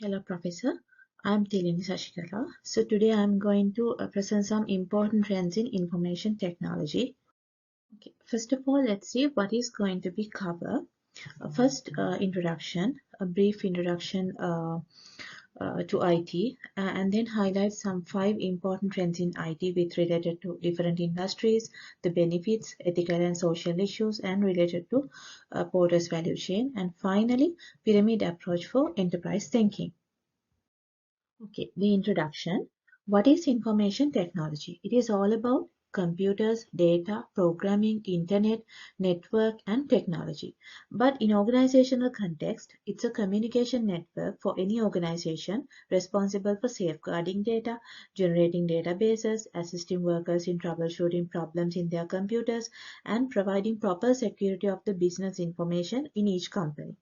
Hello, Professor. I'm Tilini Sashikala. So today I'm going to present some important trends in information technology. Okay. First of all, let's see what is going to be covered. First, introduction, a brief introduction to IT, and then highlight some 5 important trends in IT with related to different industries, the benefits, ethical and social issues, and related to Porter's value chain, and finally, pyramid approach for enterprise thinking. Okay, the introduction. What is information technology? It is all about computers, data, programming, internet, network, and technology. But in organizational context, it's a communication network for any organization responsible for safeguarding data, generating databases, assisting workers in troubleshooting problems in their computers, and providing proper security of the business information in each company.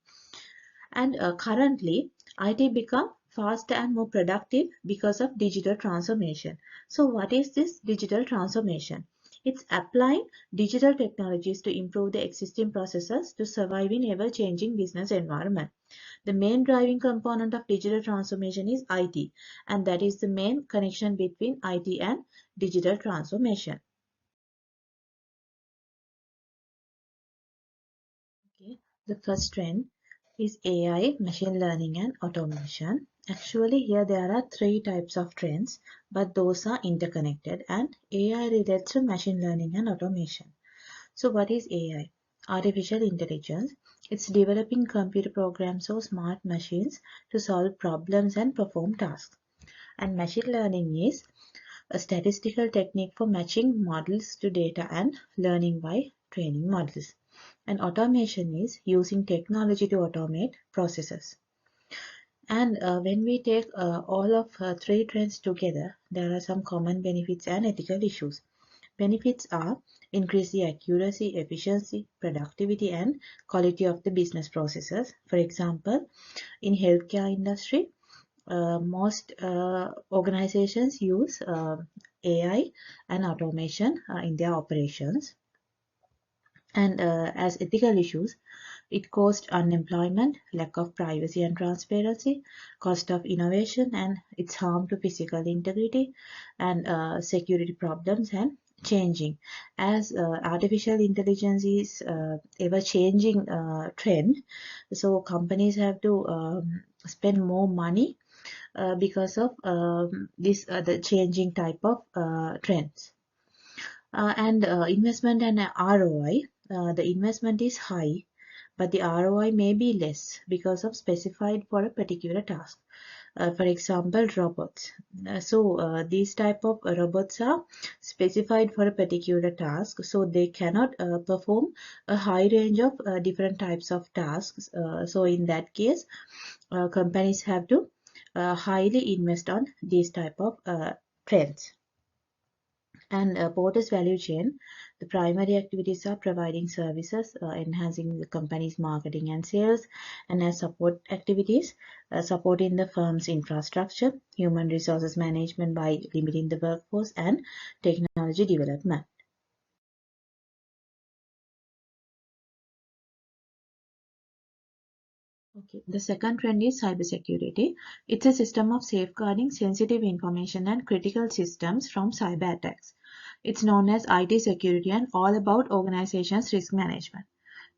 And currently, IT become faster and more productive because of digital transformation. So what is this digital transformation? It's applying digital technologies to improve the existing processes to survive in ever-changing business environment. The main driving component of digital transformation is IT, and that is the main connection between IT and digital transformation. Okay. The first trend is AI, machine learning, and automation. Actually, here there are 3 types of trends, but those are interconnected, and AI relates to machine learning and automation. So, what is AI? Artificial intelligence. It's developing computer programs or smart machines to solve problems and perform tasks. And machine learning is a statistical technique for matching models to data and learning by training models. And automation is using technology to automate processes. And when we take all of 3 trends together, there are some common benefits and ethical issues. Benefits are increase the accuracy, efficiency, productivity, and quality of the business processes. For example, in healthcare industry, most organizations use AI and automation in their operations. And as ethical issues, it caused unemployment, lack of privacy and transparency, cost of innovation, and its harm to physical integrity, and security problems and changing. As artificial intelligence is ever-changing trend, so companies have to spend more money because of this the changing type of trends. And investment and ROI. The investment is high, but the ROI may be less because of specified for a particular task. For example, robots. These type of robots are specified for a particular task, so they cannot perform a high range of different types of tasks. So in that case, companies have to highly invest on these type of trends. And Porter's value chain, the primary activities are providing services, enhancing the company's marketing and sales, and as support activities, supporting the firm's infrastructure, human resources management by limiting the workforce, and technology development. Okay. The second trend is cybersecurity. It's a system of safeguarding sensitive information and critical systems from cyber attacks. It's known as IT security and all about organizations' risk management.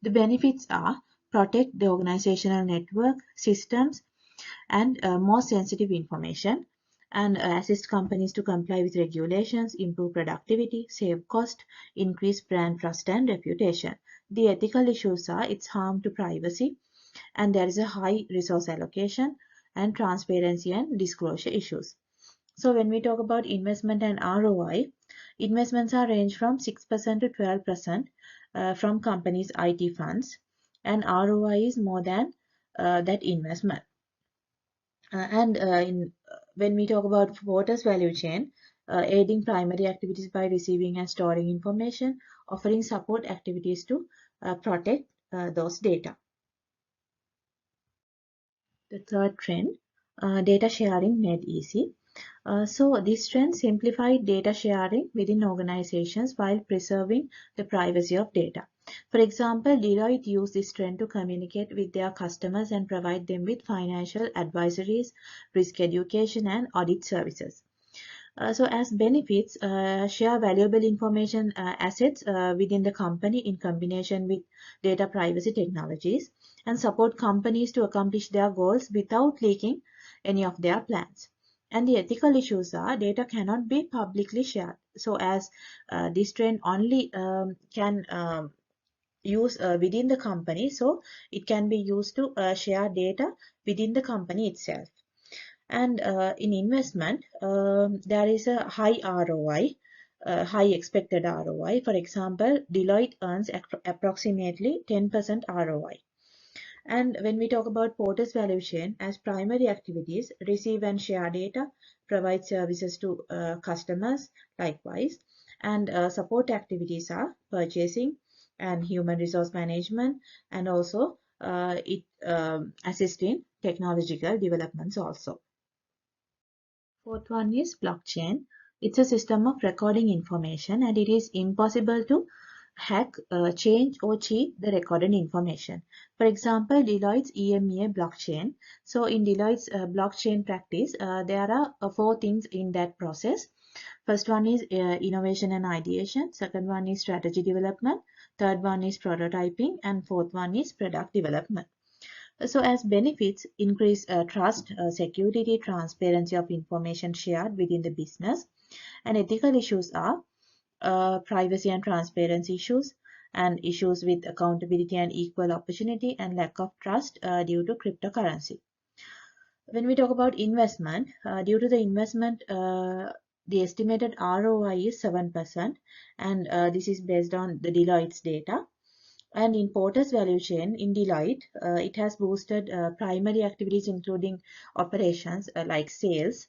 The benefits are protect the organizational network, systems, and more sensitive information, and assist companies to comply with regulations, improve productivity, save cost, increase brand trust and reputation. The ethical issues are its harm to privacy, and there is a high resource allocation and transparency and disclosure issues. So when we talk about investment and ROI, investments are range from 6% to 12% from companies' IT funds, and ROI is more than that investment. When we talk about Waters value chain, aiding primary activities by receiving and storing information, offering support activities to protect those data. The third trend, data sharing made easy. So this trend simplified data sharing within organizations while preserving the privacy of data. For example, Deloitte used this trend to communicate with their customers and provide them with financial advisories, risk education, and audit services. So as benefits, share valuable information assets within the company in combination with data privacy technologies, and support companies to accomplish their goals without leaking any of their plans. And the ethical issues are data cannot be publicly shared. So as this trend only can use within the company, so it can be used to share data within the company itself. And in investment, there is a high ROI, high expected ROI. For example, Deloitte earns approximately 10% ROI. And when we talk about Porter's value chain, as primary activities, receive and share data, provide services to customers, likewise. And support activities are purchasing and human resource management, and also it assists in technological developments also. Fourth one is blockchain. It's a system of recording information, and it is impossible to hack, change or cheat the recorded information. For example, Deloitte's EMEA blockchain. So in Deloitte's blockchain practice, there are four things in that process. First one is innovation and ideation. Second one is strategy development. Third one is prototyping. And fourth one is product development. So as benefits, increase trust, security, transparency of information shared within the business. And ethical issues are privacy and transparency issues, and issues with accountability and equal opportunity, and lack of trust due to cryptocurrency. When we talk about investment, due to the investment, the estimated ROI is 7%, and this is based on the Deloitte's data. And in Porter's value chain, in Deloitte, it has boosted primary activities including operations like sales,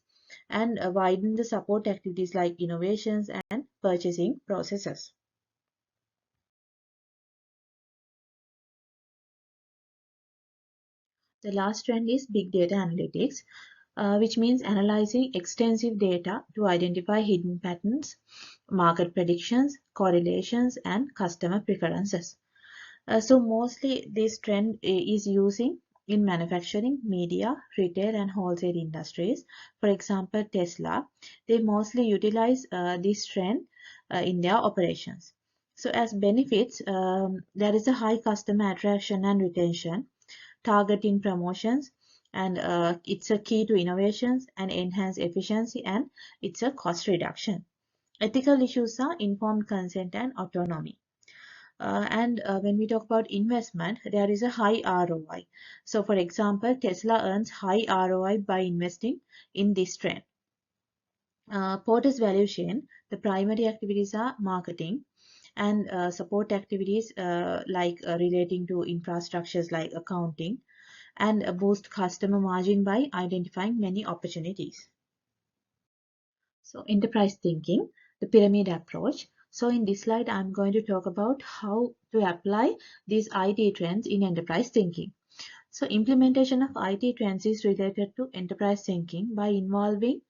and widened the support activities like innovations and purchasing processes. The last trend is big data analytics, which means analyzing extensive data to identify hidden patterns, market predictions, correlations, and customer preferences. So mostly this trend is using in manufacturing, media, retail, and wholesale industries. For example, Tesla, they mostly utilize this trend in their operations. So as benefits, there is a high customer attraction and retention, targeting promotions, and it's a key to innovations and enhance efficiency, and it's a cost reduction. Ethical issues are informed consent and autonomy. And when we talk about investment, there is a high ROI. So for example, Tesla earns high ROI by investing in this trend. Porter's value chain, the primary activities are marketing, and support activities relating to infrastructures like accounting, and boost customer margin by identifying many opportunities. So enterprise thinking, the pyramid approach. So in this slide, I'm going to talk about how to apply these IT trends in enterprise thinking. So implementation of IT trends is related to enterprise thinking by involving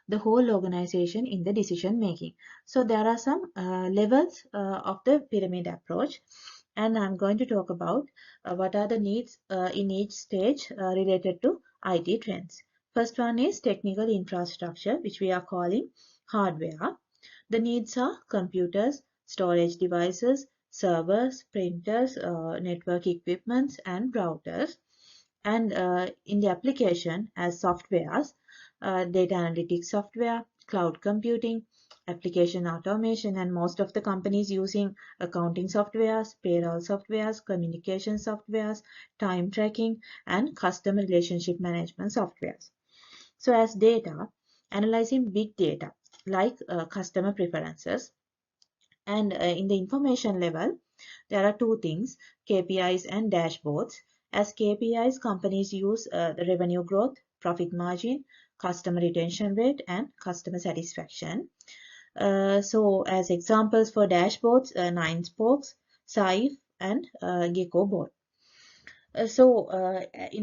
the whole organization in the decision making. So there are some levels of the pyramid approach, and I'm going to talk about what are the needs in each stage related to IT trends. First one is technical infrastructure, which we are calling hardware. The needs are computers, storage devices, servers, printers, network equipments, and routers. And in the application as softwares, data analytics software, cloud computing, application automation, and most of the companies using accounting softwares, payroll softwares, communication softwares, time tracking, and customer relationship management softwares. So as data, analyzing big data like customer preferences. And in the information level, there are two things, KPIs and dashboards. As KPIs, companies use the revenue growth, profit margin, customer retention rate, and customer satisfaction. So as examples for dashboards, Nine Spokes, Saif, and Gecko board. In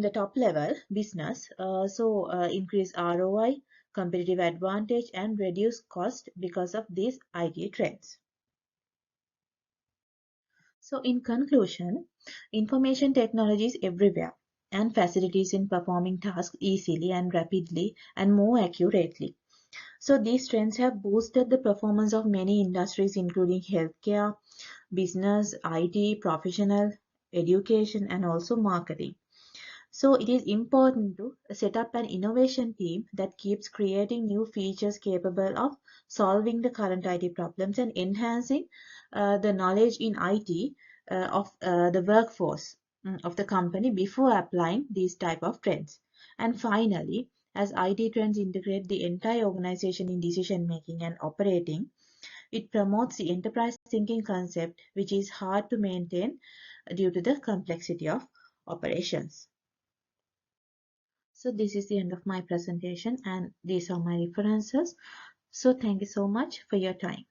the top level, business, increase ROI, competitive advantage, and reduce cost because of these IT trends. So in conclusion, information technology is everywhere and facilities in performing tasks easily and rapidly and more accurately. So these trends have boosted the performance of many industries including healthcare, business, IT, professional, education and also marketing. So it is important to set up an innovation team that keeps creating new features capable of solving the current IT problems and enhancing the knowledge in IT of the workforce of the company before applying these type of trends. And finally, as IT trends integrate the entire organization in decision making and operating, it promotes the enterprise thinking concept, which is hard to maintain due to the complexity of operations. So this is the end of my presentation and these are my references. So thank you so much for your time.